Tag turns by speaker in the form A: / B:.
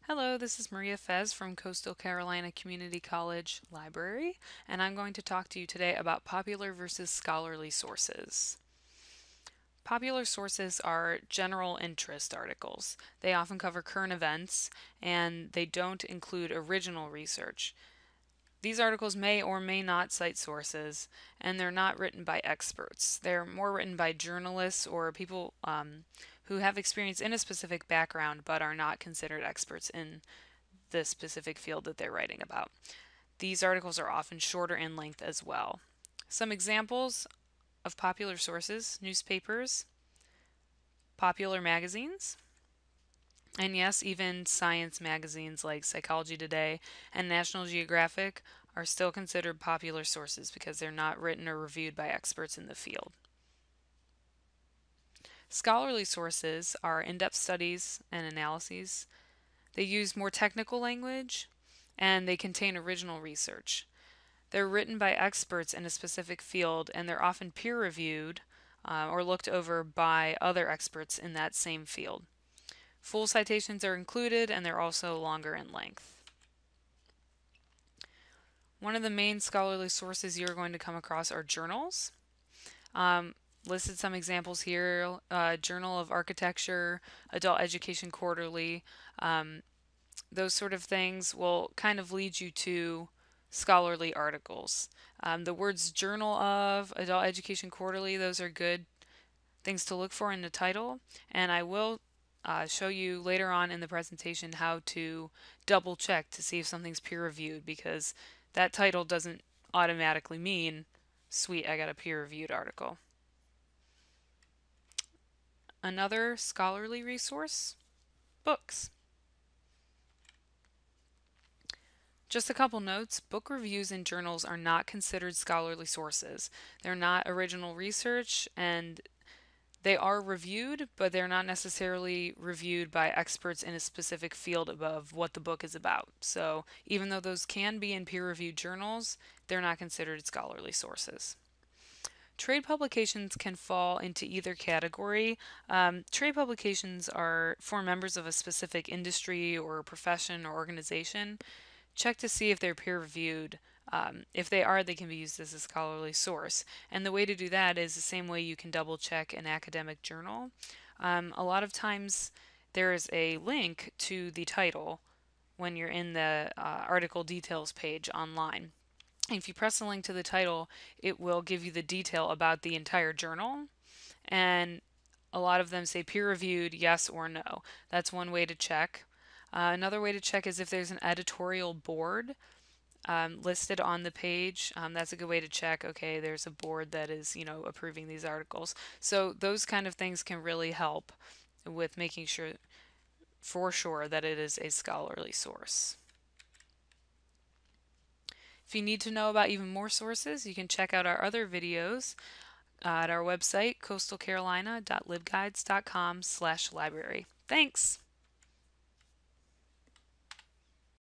A: Hello, this is Maria Fez from Coastal Carolina Community College Library, and I'm going to talk to you today about popular versus scholarly sources. Popular sources are general interest articles. They often cover current events, and they don't include original research. These articles may or may not cite sources, and they're not written by experts. They're more written by journalists or people who have experience in a specific background but are not considered experts in the specific field that they're writing about. These articles are often shorter in length as well. Some examples of popular sources: newspapers, popular magazines, and yes, even science magazines like Psychology Today and National Geographic are still considered popular sources because they're not written or reviewed by experts in the field. Scholarly sources are in-depth studies and analyses. They use more technical language, and they contain original research. They're written by experts in a specific field, and they're often peer-reviewed or looked over by other experts in that same field. Full citations are included, and they're also longer in length. One of the main scholarly sources you're going to come across are journals. Listed some examples here: Journal of Architecture, Adult Education Quarterly. Those sort of things will kind of lead you to scholarly articles. The words Journal of, Adult Education Quarterly, those are good things to look for in the title, and I will show you later on in the presentation how to double check to see if something's peer-reviewed, because that title doesn't automatically mean, sweet, I got a peer-reviewed article. Another scholarly resource: books. Just a couple notes: book reviews in journals are not considered scholarly sources. They're not original research, and they are reviewed, but they're not necessarily reviewed by experts in a specific field of what the book is about. So even though those can be in peer-reviewed journals, they're not considered scholarly sources. Trade publications can fall into either category. Trade publications are for members of a specific industry or profession or organization. Check to see if they're peer-reviewed. If they are, they can be used as a scholarly source. And the way to do that is the same way you can double check an academic journal. A lot of times there is a link to the title when you're in the article details page online. If you press the link to the title, it will give you the detail about the entire journal, and a lot of them say peer-reviewed, yes or no. That's one way to check. Another way to check is if there's an editorial board listed on the page. That's a good way to check, okay, there's a board that is, approving these articles. So those kind of things can really help with making sure, for sure, that it is a scholarly source. If you need to know about even more sources, you can check out our other videos at our website, coastalcarolina.libguides.com/library. Thanks!